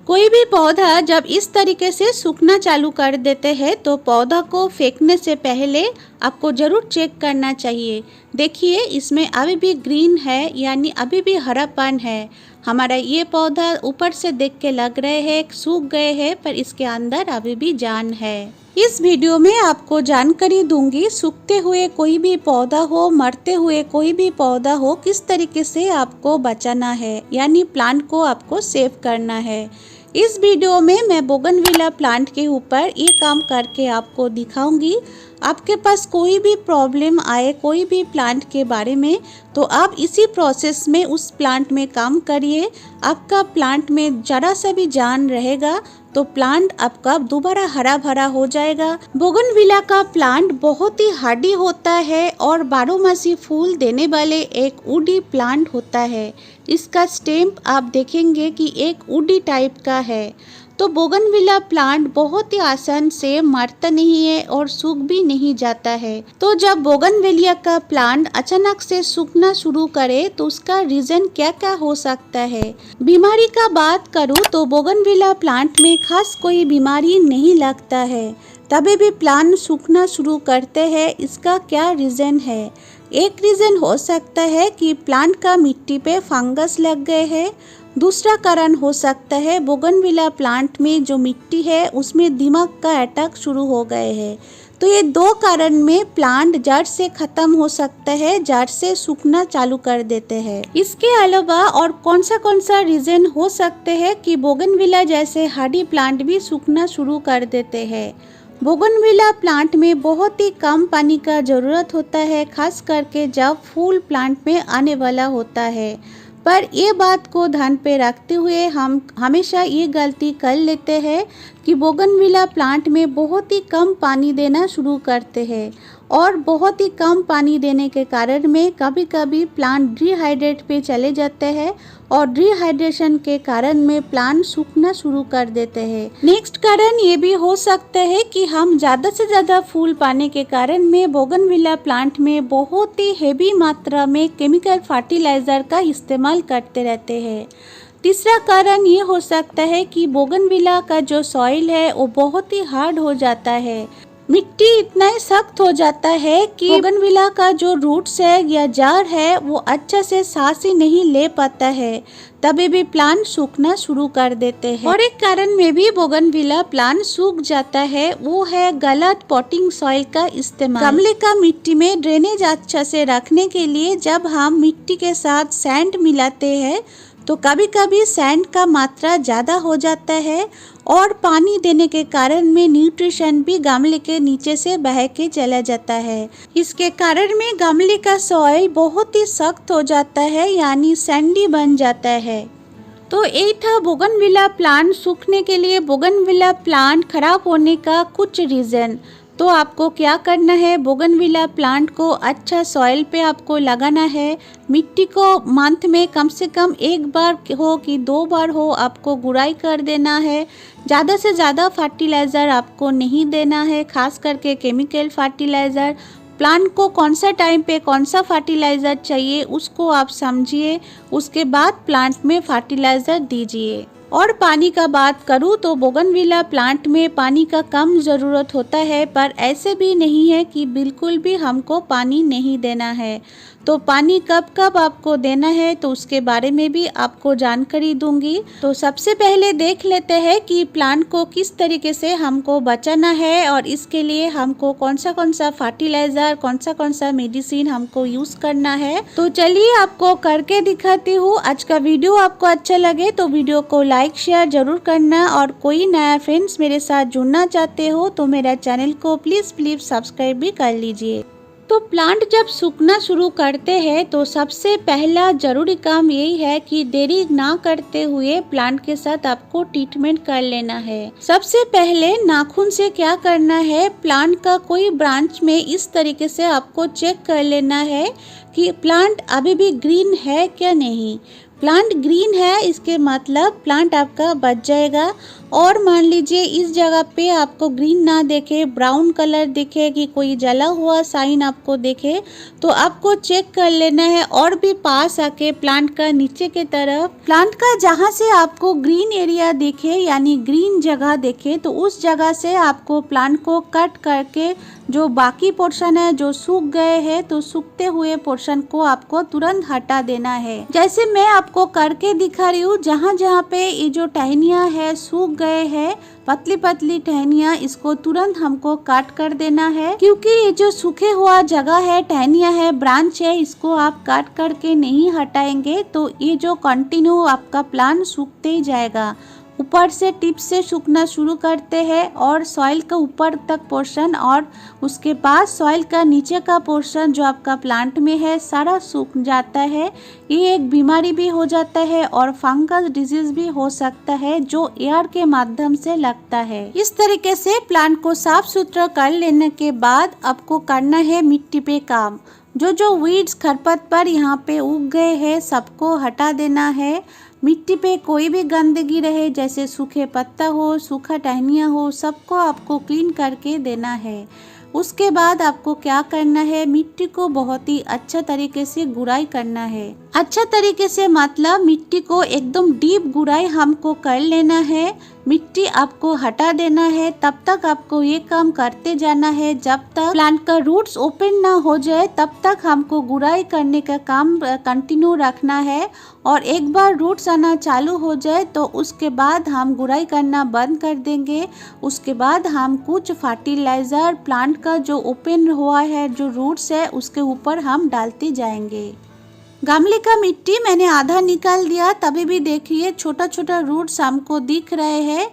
कोई भी पौधा जब इस तरीके से सूखना चालू कर देते हैं तो पौधा को फेंकने से पहले आपको ज़रूर चेक करना चाहिए। देखिए इसमें अभी भी ग्रीन है, यानी अभी भी हरापन है। हमारा ये पौधा ऊपर से देख के लग रहे हैं सूख गए हैं, पर इसके अंदर अभी भी जान है। इस वीडियो में आपको जानकारी दूंगी सूखते हुए कोई भी पौधा हो, मरते हुए कोई भी पौधा हो, किस तरीके से आपको बचाना है, यानी प्लांट को आपको सेव करना है। इस वीडियो में मैं बोगनविला प्लांट के ऊपर ये काम करके आपको दिखाऊंगी। आपके पास कोई भी प्रॉब्लम आए कोई भी प्लांट के बारे में, तो आप इसी प्रोसेस में उस प्लांट में काम करिए। आपका प्लांट में जरा सा भी जान रहेगा तो प्लांट आपका दोबारा हरा भरा हो जाएगा। बोगनविला का प्लांट बहुत ही हार्डी होता है और बारहमासी फूल देने वाले एक वुडी प्लांट होता है। इसका स्टेम आप देखेंगे कि एक वुडी टाइप का है। तो बोगनविला प्लांट बहुत ही आसान से मरता नहीं है और सूख भी नहीं जाता है। तो जब बोगनविलिया का प्लांट अचानक से सूखना शुरू करे तो उसका रीजन क्या क्या हो सकता है। बीमारी का बात करूँ तो बोगनविला प्लांट में खास कोई बीमारी नहीं लगता है, तभी भी प्लांट सूखना शुरू करते हैं। इसका क्या रीजन है? एक रीजन हो सकता है कि प्लांट का मिट्टी पे फंगस लग गए हैं। दूसरा कारण हो सकता है बोगनविला प्लांट में जो मिट्टी है उसमें दीमक का अटैक शुरू हो गए हैं। तो ये दो कारण में प्लांट जड़ से खत्म हो सकता है, जड़ से सूखना चालू कर देते हैं। इसके अलावा और कौन सा रीजन हो सकते हैं कि बोगनविला जैसे हार्डी प्लांट भी सूखना शुरू कर देते हैं। बोगनविला प्लांट में बहुत ही कम पानी का ज़रूरत होता है, खास करके जब फूल प्लांट में आने वाला होता है। पर ये बात को ध्यान पे रखते हुए हम हमेशा ये गलती कर लेते हैं कि बोगनविला प्लांट में बहुत ही कम पानी देना शुरू करते हैं और बहुत ही कम पानी देने के कारण में कभी कभी प्लांट डिहाइड्रेट पे चले जाते हैं और डिहाइड्रेशन के कारण में प्लांट सूखना शुरू कर देते हैं। नेक्स्ट कारण ये भी हो सकता है कि हम ज़्यादा से ज़्यादा फूल पाने के कारण में बोगनविला प्लांट में बहुत ही हेवी मात्रा में केमिकल फर्टिलाइज़र का इस्तेमाल करते रहते हैं। तीसरा कारण ये हो सकता है कि बोगनविला का जो सॉइल है वो बहुत ही हार्ड हो जाता है। मिट्टी इतना ही सख्त हो जाता है कि बोगनविला का जो रूट्स है या जड़ है वो अच्छा से सांस ही नहीं ले पाता है, तभी भी प्लांट सूखना शुरू कर देते हैं। और एक कारण में भी बोगनविला प्लांट सूख जाता है, वो है गलत पॉटिंग सॉइल का इस्तेमाल। गमले का मिट्टी में ड्रेनेज अच्छा से रखने के लिए जब हम मिट्टी के साथ सैंड मिलाते हैं तो कभी कभी सैंड का मात्रा ज़्यादा हो जाता है और पानी देने के कारण में न्यूट्रिशन भी गमले के नीचे से बह के चला जाता है। इसके कारण में गमले का सॉइल बहुत ही सख्त हो जाता है, यानी सैंडी बन जाता है। तो यही था बोगनविला प्लांट सूखने के लिए, बोगनविला प्लांट खराब होने का कुछ रीज़न। तो आपको क्या करना है, बोगनविला प्लांट को अच्छा सॉइल पे आपको लगाना है। मिट्टी को मंथ में कम से कम एक बार हो कि 2 बार हो आपको गुड़ाई कर देना है। ज़्यादा से ज़्यादा फर्टिलाइज़र आपको नहीं देना है, खास करके केमिकल फर्टिलाइज़र। प्लांट को कौन सा टाइम पे कौन सा फर्टिलाइज़र चाहिए उसको आप समझिए, उसके बाद प्लांट में फर्टिलाइज़र दीजिए। और पानी का बात करूँ तो बोगनविला प्लांट में पानी का कम ज़रूरत होता है, पर ऐसे भी नहीं है कि बिल्कुल भी हमको पानी नहीं देना है। तो पानी कब कब आपको देना है तो उसके बारे में भी आपको जानकारी दूंगी। तो सबसे पहले देख लेते हैं कि प्लांट को किस तरीके से हमको बचाना है और इसके लिए हमको कौन सा फर्टिलाइज़र कौन सा मेडिसिन हमको यूज़ करना है। तो चलिए आपको करके दिखाती हूँ। आज का वीडियो आपको अच्छा लगे तो वीडियो को लाइक शेयर जरूर करना, और कोई नया फ्रेंड्स मेरे साथ जुड़ना चाहते हो तो मेरा चैनल को प्लीज़ सब्सक्राइब भी कर लीजिए। तो प्लांट जब सूखना शुरू करते हैं तो सबसे पहला जरूरी काम यही है कि देरी ना करते हुए प्लांट के साथ आपको ट्रीटमेंट कर लेना है। सबसे पहले नाखून से क्या करना है, प्लांट का कोई ब्रांच में इस तरीके से आपको चेक कर लेना है कि प्लांट अभी भी ग्रीन है क्या नहीं। प्लांट ग्रीन है, इसके मतलब प्लांट आपका बच जाएगा। और मान लीजिए इस जगह पे आपको ग्रीन ना देखे, ब्राउन कलर दिखे कि कोई जला हुआ साइन आपको देखे, तो आपको चेक कर लेना है और भी पास आके प्लांट का नीचे के तरफ, प्लांट का जहाँ से आपको ग्रीन एरिया दिखे यानी ग्रीन जगह देखे, तो उस जगह से आपको प्लांट को कट करके जो बाकी पोर्शन है जो सूख गए हैं, तो सूखते हुए पोर्शन को आपको तुरंत हटा देना है। जैसे मैं आपको करके दिखा रही हूँ, जहाँ जहाँ पे ये जो टहनियाँ है सूख गए हैं, पतली पतली टहनियाँ, इसको तुरंत हमको काट कर देना है, क्योंकि ये जो सूखे हुआ जगह है, टहनियाँ है, ब्रांच है, इसको आप काट करके नहीं हटाएंगे तो ये जो कंटिन्यू आपका प्लांट सूखते ही जाएगा। ऊपर से टिप से सूखना शुरू करते हैं और सॉइल का ऊपर तक पोर्शन और उसके बाद सॉइल का नीचे का पोर्शन जो आपका प्लांट में है सारा सूख जाता है। ये एक बीमारी भी हो जाता है और फंगस डिजीज भी हो सकता है जो एयर के माध्यम से लगता है। इस तरीके से प्लांट को साफ सुथरा कर लेने के बाद आपको करना है मिट्टी पे काम। जो वीड्स खरपतवार यहाँ पे उग गए हैं सबको हटा देना है। मिट्टी पे कोई भी गंदगी रहे, जैसे सूखे पत्ता हो, सूखा टहनियाँ हो, सबको आपको क्लीन करके देना है। उसके बाद आपको क्या करना है, मिट्टी को बहुत ही अच्छा तरीके से गुड़ाई करना है। अच्छा तरीके से मतलब मिट्टी को एकदम डीप गुड़ाई हमको कर लेना है। मिट्टी आपको हटा देना है, तब तक आपको ये काम करते जाना है जब तक प्लांट का रूट्स ओपन ना हो जाए, तब तक हमको गुड़ाई करने का काम कंटिन्यू रखना है। और एक बार रूट्स आना चालू हो जाए तो उसके बाद हम गुड़ाई करना बंद कर देंगे। उसके बाद हम कुछ फर्टिलाइज़र प्लांट का जो ओपन हुआ है जो रूट्स है उसके ऊपर हम डालते जाएंगे। गमले का मिट्टी मैंने आधा निकाल दिया, तभी भी देखिए छोटा छोटा रूट्स हमको दिख रहे हैं।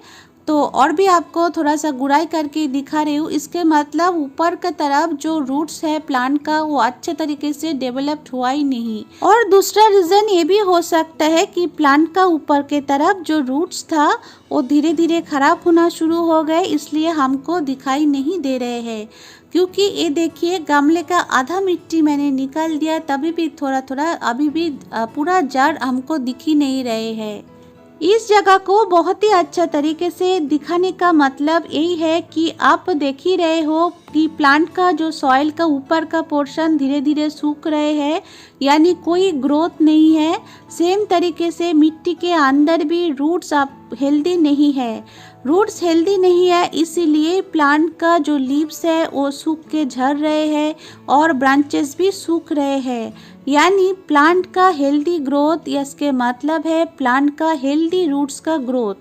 तो और भी आपको थोड़ा सा गुड़ाई करके दिखा रही हूँ। इसके मतलब ऊपर की तरफ जो रूट्स है प्लांट का वो अच्छे तरीके से डेवलप्ड हुआ ही नहीं। और दूसरा रीज़न ये भी हो सकता है कि प्लांट का ऊपर के तरफ जो रूट्स था वो धीरे धीरे खराब होना शुरू हो गए, इसलिए हमको दिखाई नहीं दे रहे हैं। क्योंकि ये देखिए गमले का आधा मिट्टी मैंने निकाल दिया, तभी भी थोड़ा थोड़ा अभी भी पूरा जड़ हमको दिख ही नहीं रहे हैं। इस जगह को बहुत ही अच्छा तरीके से दिखाने का मतलब यही है कि आप देख ही रहे हो कि प्लांट का जो सॉइल का ऊपर का पोर्शन धीरे धीरे सूख रहे हैं, यानी कोई ग्रोथ नहीं है। सेम तरीके से मिट्टी के अंदर भी रूट्स आप हेल्दी नहीं है। रूट्स हेल्दी नहीं है, इसीलिए प्लांट का जो लीव्स है वो सूख के झड़ रहे हैं और ब्रांचेस भी सूख रहे हैं। यानी प्लांट का हेल्दी ग्रोथ, इसके मतलब है प्लांट का हेल्दी रूट्स का ग्रोथ।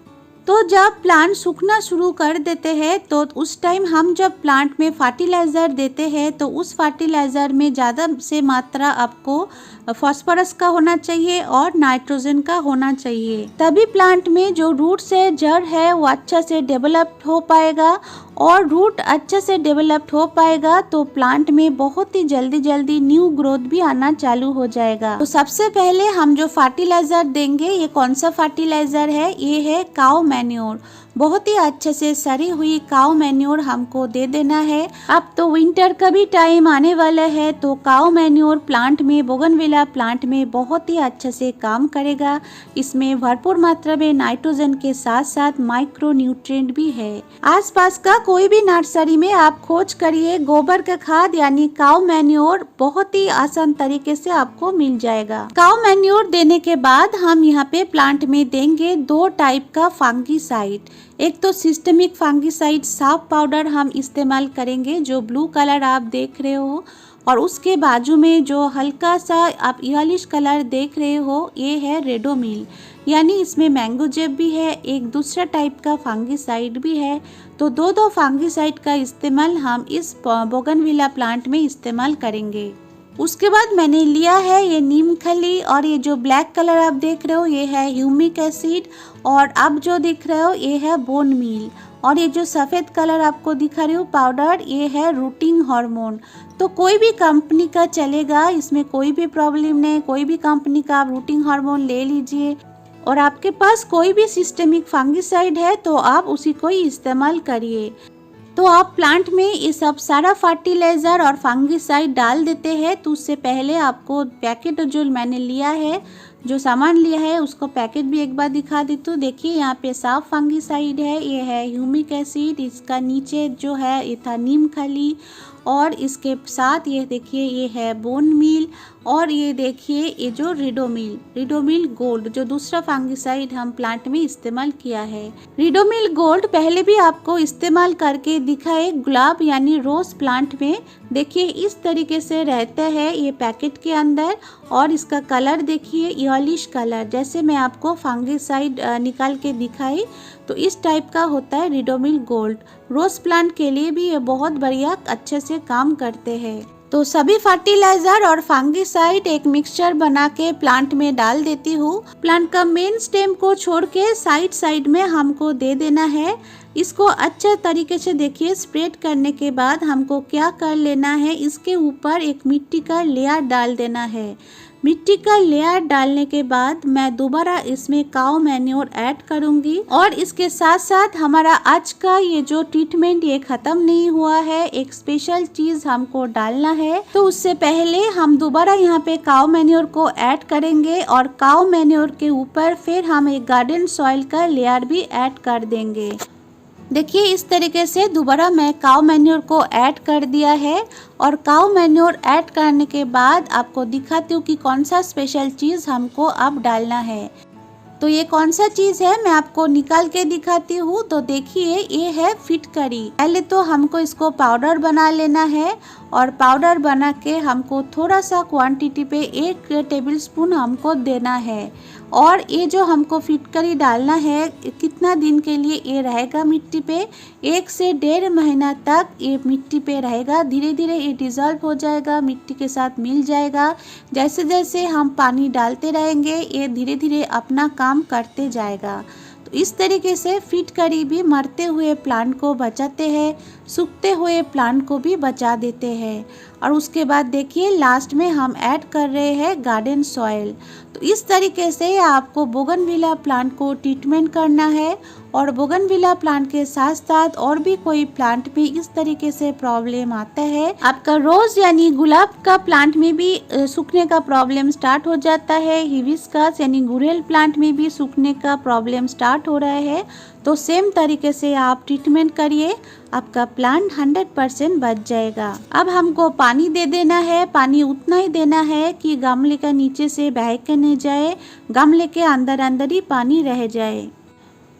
तो जब प्लांट सूखना शुरू कर देते हैं तो उस टाइम हम जब प्लांट में फर्टिलाइज़र देते हैं तो उस फर्टिलाइज़र में ज़्यादा से मात्रा आपको फास्फोरस का होना चाहिए और नाइट्रोजन का होना चाहिए। तभी प्लांट में जो रूट्स है, जड़ है, वो अच्छा से डेवलप्ड हो पाएगा। और रूट अच्छे से डेवलप्ड हो पाएगा तो प्लांट में बहुत ही जल्दी जल्दी न्यू ग्रोथ भी आना चालू हो जाएगा। तो सबसे पहले हम जो फर्टिलाइज़र देंगे, ये कौन सा फर्टिलाइज़र है, ये है काऊ मैन्योर। बहुत ही अच्छे से सड़ी हुई काऊ मैन्योर हमको दे देना है। अब तो विंटर का भी टाइम आने वाला है, तो काऊ मैन्योर प्लांट में, बोगनविला प्लांट में बहुत ही अच्छे से काम करेगा। इसमें भरपूर मात्रा में नाइट्रोजन के साथ साथ माइक्रो न्यूट्रिएंट भी है। आसपास का कोई भी नर्सरी में आप खोज करिए, गोबर का खाद यानी काऊ मैन्योर बहुत ही आसान तरीके से आपको मिल जाएगा। काऊ मैन्योर देने के बाद हम यहाँ पे प्लांट में देंगे 2 टाइप का फंगीसाइड। एक तो सिस्टेमिक फंगीसाइड साफ पाउडर हम इस्तेमाल करेंगे जो ब्लू कलर आप देख रहे हो, और उसके बाजू में जो हल्का सा आप येलिश कलर देख रहे हो ये है रेडोमिल, यानी इसमें मैंगो जेब भी है, एक दूसरा टाइप का फंगीसाइड भी है। तो दो फंगीसाइड का इस्तेमाल हम इस बोगनविला प्लांट में इस्तेमाल करेंगे। उसके बाद मैंने लिया है ये नीम खली, और ये जो ब्लैक कलर आप देख रहे हो ये है ह्यूमिक एसिड, और अब जो दिख रहे हो ये है बोन मील, और ये जो सफ़ेद कलर आपको दिखा रही हूँ पाउडर ये है रूटिंग हार्मोन। तो कोई भी कंपनी का चलेगा, इसमें कोई भी प्रॉब्लम नहीं, कोई भी कंपनी का आप रूटिंग हार्मोन ले लीजिए। और आपके पास कोई भी सिस्टेमिक फंगीसाइड है तो आप उसी को ही इस्तेमाल करिए। तो आप प्लांट में ये सब सारा फर्टिलाइज़र और फंगीसाइड डाल देते हैं, तो उससे पहले आपको पैकेट जो मैंने लिया है जो सामान लिया है उसको पैकेट भी एक बार दिखा देती हूँ। देखिए यहाँ पे साफ फंगिसाइड है, ये है ह्यूमिक एसिड, इसका नीचे जो है ये था नीम खली, और इसके साथ ये देखिए ये है बोन मील, और ये देखिए ये जो रिडोमिल गोल्ड जो दूसरा फंगिसाइड हम प्लांट में इस्तेमाल किया है। रिडोमिल गोल्ड पहले भी आपको इस्तेमाल करके दिखाए गुलाब यानी रोज प्लांट में। देखिए इस तरीके से रहता है ये पैकेट के अंदर, और इसका कलर देखिए येलिश कलर, जैसे मैं आपको फंगिसाइड निकाल के दिखाई तो इस टाइप का होता है रिडोमिल गोल्ड। रोज प्लांट के लिए भी ये बहुत बढ़िया अच्छे से काम करते हैं। तो सभी फर्टिलाइजर और फंगिसाइड एक मिक्सचर बना के प्लांट में डाल देती हूँ। प्लांट का मेन स्टेम को छोड़ के साइड में हमको दे देना है। इसको अच्छे तरीके से देखिए स्प्रेड करने के बाद हमको क्या कर लेना है, इसके ऊपर एक मिट्टी का लेयर डाल देना है। मिट्टी का लेयर डालने के बाद मैं दोबारा इसमें काऊ मैन्योर ऐड करूंगी, और इसके साथ साथ हमारा आज का ये जो ट्रीटमेंट ये खत्म नहीं हुआ है, एक स्पेशल चीज हमको डालना है। तो उससे पहले हम दोबारा यहाँ पे काऊ मैन्योर को ऐड करेंगे, और काऊ मैन्योर के ऊपर फिर हम एक गार्डन सॉइल का लेयर भी ऐड कर देंगे। देखिए इस तरीके से दोबारा मैं काऊ मैन्योर को ऐड कर दिया है, और काऊ मैन्योर ऐड करने के बाद आपको दिखाती हूँ कि कौन सा स्पेशल चीज़ हमको अब डालना है। तो ये कौन सा चीज़ है मैं आपको निकाल के दिखाती हूँ। तो देखिए ये है फिटकरी। पहले तो हमको इसको पाउडर बना लेना है, और पाउडर बना के हमको थोड़ा सा क्वांटिटी पे 1 टेबल स्पून हमको देना है। और ये जो हमको फिटकरी डालना है कितना दिन के लिए ये रहेगा मिट्टी पे, 1 से 1.5 महीना तक ये मिट्टी पे रहेगा। धीरे धीरे ये डिज़ोल्व हो जाएगा, मिट्टी के साथ मिल जाएगा। जैसे जैसे हम पानी डालते रहेंगे ये धीरे धीरे अपना काम करते जाएगा। तो इस तरीके से फिटकरी भी मरते हुए प्लांट को बचाते हैं, सूखते हुए प्लांट को भी बचा देते हैं। और उसके बाद देखिए लास्ट में हम ऐड कर रहे हैं गार्डन सॉइल। तो इस तरीके से आपको बोगनविला प्लांट को ट्रीटमेंट करना है, और बोगनविला प्लांट के साथ साथ और भी कोई प्लांट में इस तरीके से प्रॉब्लम आता है। आपका रोज यानी गुलाब का प्लांट में भी सूखने का प्रॉब्लम स्टार्ट हो जाता है, हिबिस्कस यानी गुड़हल प्लांट में भी सूखने का प्रॉब्लम स्टार्ट हो रहा है। तो सेम तरीके से आप ट्रीटमेंट करिए, आपका प्लांट 100% बच जाएगा। अब हमको पानी दे देना है, पानी उतना ही देना है कि गमले का नीचे से बह के नहीं जाए, गमले के अंदर अंदर ही पानी रह जाए।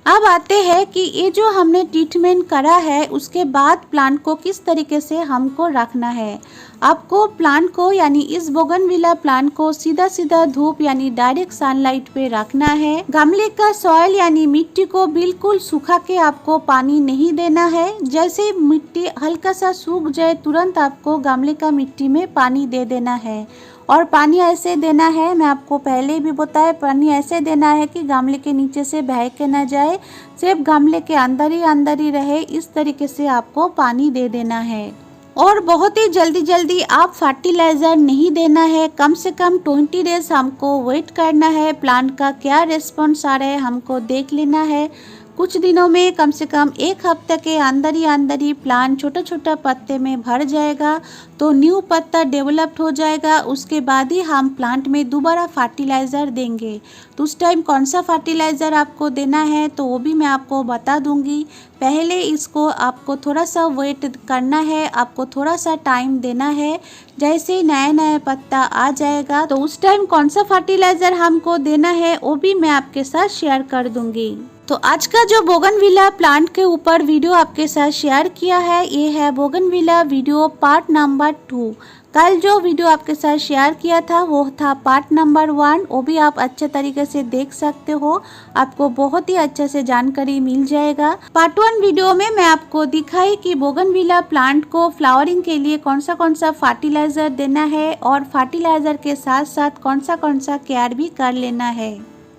अब आते हैं कि ये जो हमने ट्रीटमेंट करा है उसके बाद प्लांट को किस तरीके से हमको रखना है। आपको प्लांट को यानी इस बोगनविला प्लांट को सीधा सीधा धूप यानी डायरेक्ट सनलाइट पे रखना है। गमले का सॉइल यानी मिट्टी को बिल्कुल सूखा के आपको पानी नहीं देना है। जैसे मिट्टी हल्का सा सूख जाए तुरंत आपको गमले का मिट्टी में पानी दे देना है। और पानी ऐसे देना है, मैं आपको पहले भी बताया, पानी ऐसे देना है कि गमले के नीचे से बह के ना जाए, सिर्फ गमले के अंदर ही रहे। इस तरीके से आपको पानी दे देना है। और बहुत ही जल्दी आप फर्टिलाइज़र नहीं देना है, कम से कम 20 डेज हमको वेट करना है। प्लांट का क्या रिस्पॉन्स आ रहा है हमको देख लेना है। कुछ दिनों में कम से कम 1 हफ्ते के अंदर ही प्लांट छोटा छोटा पत्ते में भर जाएगा, तो न्यू पत्ता डेवलप्ड हो जाएगा। उसके बाद ही हम प्लांट में दोबारा फर्टिलाइज़र देंगे। तो उस टाइम कौन सा फर्टिलाइज़र आपको देना है तो वो भी मैं आपको बता दूंगी। पहले इसको आपको थोड़ा सा वेट करना है, आपको थोड़ा सा टाइम देना है। जैसे नया पत्ता आ जाएगा तो उस टाइम कौन सा फर्टिलाइज़र हमको देना है वो भी मैं आपके साथ शेयर कर दूंगी। तो आज का जो बोगनविला प्लांट के ऊपर वीडियो आपके साथ शेयर किया है, ये है बोगनविला वीडियो पार्ट नंबर 2। कल जो वीडियो आपके साथ शेयर किया था वो था पार्ट नंबर 1, वो भी आप अच्छे तरीके से देख सकते हो, आपको बहुत ही अच्छे से जानकारी मिल जाएगा। पार्ट 1 वीडियो में मैं आपको दिखाई कि बोगनविला प्लांट को फ्लावरिंग के लिए कौन सा फर्टिलाइज़र देना है, और फर्टिलाइज़र के साथ साथ कौन सा केयर भी कर लेना है।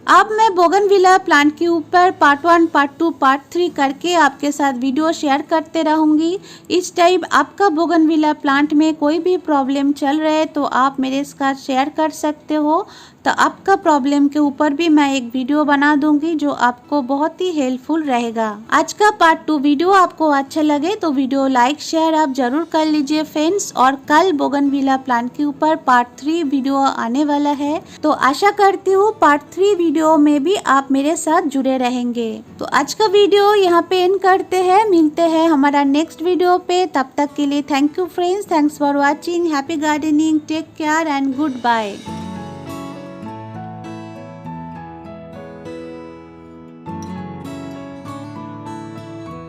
अब मैं बोगनविला प्लांट के ऊपर पार्ट 1, पार्ट 2, पार्ट 3 करके आपके साथ वीडियो शेयर करते रहूँगी। इस टाइम आपका बोगनविला प्लांट में कोई भी प्रॉब्लम चल रहा है तो आप मेरे साथ शेयर कर सकते हो। तो आपका प्रॉब्लम के ऊपर भी मैं एक वीडियो बना दूंगी जो आपको बहुत ही हेल्पफुल रहेगा। आज का पार्ट 2 वीडियो आपको अच्छा लगे तो वीडियो लाइक शेयर आप जरूर कर लीजिए फ्रेंड्स। और कल बोगनविला प्लांट के ऊपर पार्ट 3 वीडियो आने वाला है, तो आशा करती हूँ पार्ट 3 वीडियो में भी आप मेरे साथ जुड़े रहेंगे। तो आज का वीडियो यहाँ पे एंड करते हैं, मिलते हैं हमारा नेक्स्ट वीडियो पे। तब तक के लिए thank you friends, thanks for watching, happy gardening, take care and good bye.